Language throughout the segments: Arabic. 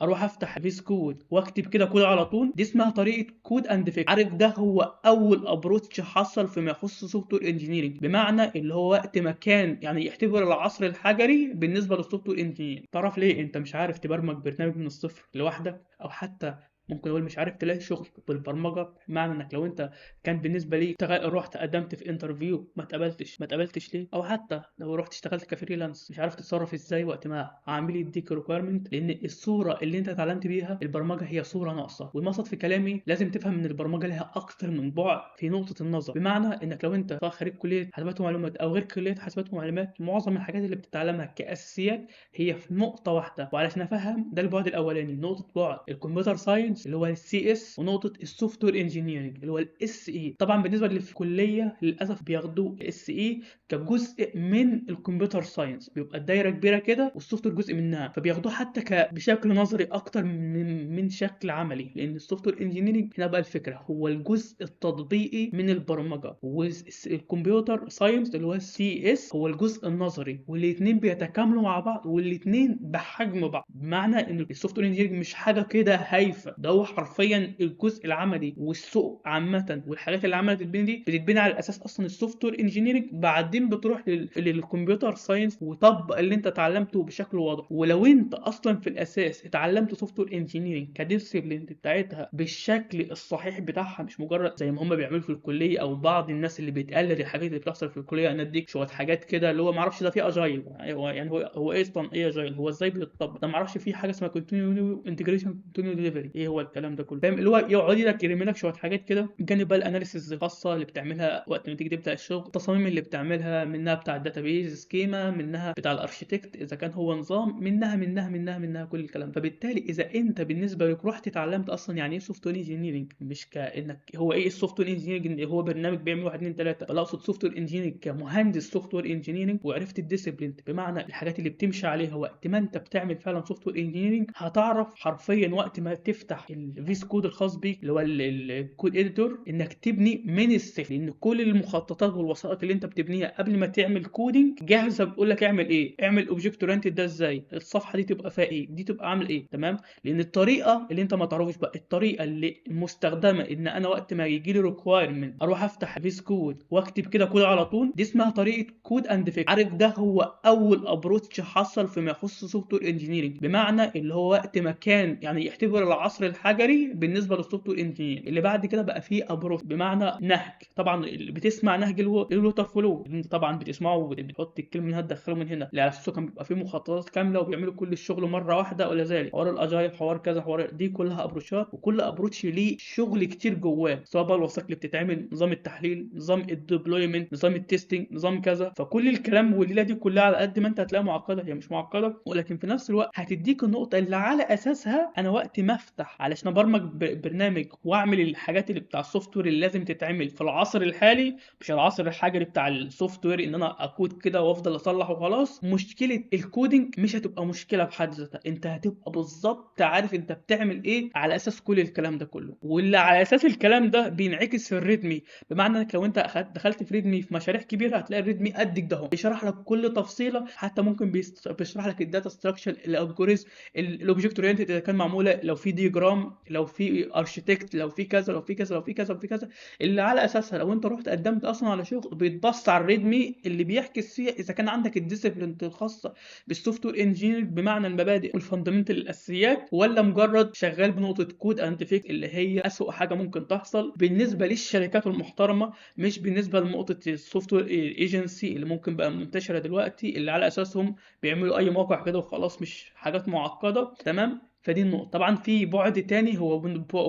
اروح افتح فيس كود واكتب كده كود على طول. دي اسمها طريقه كود اند فيك. عارف ده هو اول ابروتش حصل فيما يخص سوفت وير انجينيرنج، بمعنى اللي هو وقت ما كان يعني يعتبر العصر الحجري بالنسبه للسوفت وير انجينيرنج. تعرف ليه انت مش عارف تبرمج برنامج من الصفر لوحدك، او حتى ممكن اقول مش عارف تلاقي شغل بالبرمجه؟ بمعنى انك لو انت كان بالنسبه لي رحت قدمت في انترفيو ما اتقبلتش ليه، او حتى لو رحت اشتغلت كفريلانس مش عارف تتصرف ازاي وقت ما عامل يديك ريكويرمنت، لان الصوره اللي انت اتعلمت بيها البرمجه هي صوره ناقصه. والمقصد في كلامي لازم تفهم ان البرمجه لها اكتر من بعد في نقطه النظر، بمعنى انك لو انت سواء خريج كليه حاسبات ومعلومات او غير كليه حاسبات ومعلومات، معظم الحاجات اللي بتتعلمها كاساسيات هي في نقطه واحده. وعلشان افهم ده البعد الاولاني، نقطه بعد الكمبيوتر ساينس اللي هو السي اس، ونقطه السوفت وير انجينيرنج اللي هو الاس اي. طبعا بالنسبه اللي في الكليه للاسف بياخدوا الاس اي كجزء من الكمبيوتر ساينس، بيبقى الدايره كبيره كده والسوفت وير جزء منها، فبياخدوه حتى بشكل نظري اكتر من شكل عملي. لان السوفت وير انجينيرنج هنا بقى الفكره هو الجزء التطبيقي من البرمجه، والكمبيوتر ساينس اللي هو السي اس هو الجزء النظري، والاثنين بيتكاملوا مع بعض والاثنين بحجم بعض. بمعنى ان السوفت وير انجينيرنج مش حاجه كده هايفه، ده هو حرفيا الجزء العملي. والسوق عامه والحاجات اللي عملت تتبني دي بتتبني على اساس اصلا السوفت وير انجينيرنج، بعدين بتروح للكمبيوتر ساينس وطبق اللي انت اتعلمته بشكل واضح. ولو انت اصلا في الاساس اتعلمت سوفت وير انجينيرنج كديسيبلين بتاعتها بالشكل الصحيح بتاعها، مش مجرد زي ما هم بيعملوا في الكليه او بعض الناس اللي بتقلد الحاجات اللي بتحصل في الكليه، انا اديك شويه حاجات كده اللي هو ما اعرفش ده فيه اجايل، هو ايه اصلا ايه اجايل، هو ازاي بيتطبق ده، ما اعرفش في حاجه اسمها كونتينيو انتجريشن كونتينيو ديليفري، ايه هو الكلام ده كله؟ فاهم اللي هو يقعد لك يرمي لك شويه حاجات كده، جانب بقى الاناليسيز الخاصه اللي بتعملها وقت ما تيجي تبدا الشغل، التصاميم اللي بتعملها منها بتاع الداتابيز سكيما، منها بتاع الاركتكت اذا كان هو نظام، منها كل الكلام. فبالتالي اذا انت بالنسبه لك رحت اتعلمت اصلا يعني ايه سوفت وير انجينيرنج، مش كانك هو ايه السوفت وير انجينيرنج هو برنامج بيعمل 1 2 3، بل اقصد سوفت وير انجينيرنج كمهندس سوفت وير انجينيرنج، وعرفت الديسيبلين بمعنى الحاجات اللي بتمشي عليها وقت ما انت بتعمل فعلا سوفت وير انجينيرنج، هتعرف حرفيا وقت ما تفتح الفيس كود الخاص بيك اللي هو الكود اديتور انك تبني من الصفر. لان كل المخططات والوثائق اللي انت بتبنيها قبل ما تعمل كودنج جاهزه، بتقول لك اعمل ايه، اعمل اوبجكت اورينتد ده ازاي، الصفحه دي تبقى فيها ايه، دي تبقى عامل ايه، تمام. لان الطريقه اللي انت ما تعرفش بقى، الطريقه اللي مستخدمه ان انا وقت ما يجي لي ريكوايرمنت اروح افتح فيس كود واكتب كده كود على طول، دي اسمها طريقه كود اند فيك. عارف ده هو اول ابروتش حصل فيما يخص سوفت وير انجينيرنج، بمعنى اللي هو وقت ما كان يعني يعتبر العصر الحجري بالنسبه للسوفت وير انجينير. اللي بعد كده بقى فيه ابروتش بمعنى نهج. طبعا اللي بتسمع نهج الووتر فلو اللي انت طبعا بتسمعه وبتحط الكلمه من هنا تدخله من هنا، اللي على اساسه كان بيبقى فيه مخططات كامله وبيعملوا كل الشغل مره واحده، ولا ذلك حوار الاجايل، حوار كذا، حوار دي كلها ابروتشات، وكل ابروتش ليه شغل كتير جواه، سواء بقى الوثائق اللي بتتعمل، نظام التحليل، نظام الديبلويمنت، نظام التستنج، نظام كذا. فكل الكلام والليله دي كلها على قد ما انت هتلاقيها معقده هي مش معقده، ولكن في نفس الوقت هتديك النقطه اللي على اساسها انا وقت ما افتح علشان ابرمج برنامج واعمل الحاجات اللي بتاع السوفت وير اللي لازم تتعمل في العصر الحالي، مش العصر الحجري بتاع السوفت وير ان انا اكود كده وافضل اصلح وخلاص. مشكله الكودينج مش هتبقى مشكله بحد ذاتها، انت هتبقى بالظبط عارف انت بتعمل ايه على اساس كل الكلام ده كله، واللي على اساس الكلام ده بينعكس في الريدمي. بمعنى انك لو انت دخلت في ريدمي في مشاريع كبيره هتلاقي الريدمي قدك ده بيشرح لك كل تفصيله، حتى ممكن بيشرح لك الداتا ستراكشر، الالجوريزم، الاوبجكت اورينتد اذا كان معموله، لو في ديجرام، لو في اركتكت، لو في كذا، لو في كذا، لو في كذا، لو في كذا، اللي على اساسها لو انت رحت قدمت اصلا على شغل بيتبص على الريدمي اللي بيحكي فيها اذا كان عندك الديسيبلين الخاصه بالسوفت وير انجينير بمعنى المبادئ والفاندمنتال الاساسيات، ولا مجرد شغال بنقطه كود انت فيك اللي هي اسوء حاجه ممكن تحصل بالنسبه للشركات المحترمه، مش بالنسبه لنقطه السوفت وير ايجنسي اللي ممكن بقى منتشره دلوقتي، اللي على اساسهم بيعملوا اي موقع كده وخلاص، مش حاجات معقده، تمام. فدي النقطة. طبعا في بعد تاني هو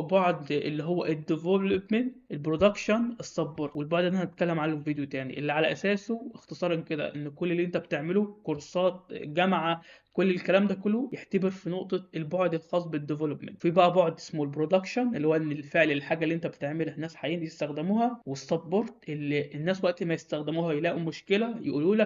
بعد اللي هو الديفلوبمنت، البرودكشن، السبورت، والبعد ده انا هتكلم عنه في فيديو تاني، اللي على اساسه اختصارا كده ان كل اللي انت بتعمله كورسات جامعة كل الكلام ده كله يعتبر في نقطة البعد الخاص بالديفلوبمنت. في بقى بعد اسمه البرودكشن اللي هو ان الفعل الحاجة اللي انت بتعملها الناس حقيقيين يستخدموها، والسبورت اللي الناس وقت ما يستخدموها يلاقوا مشكلة يقولوا لك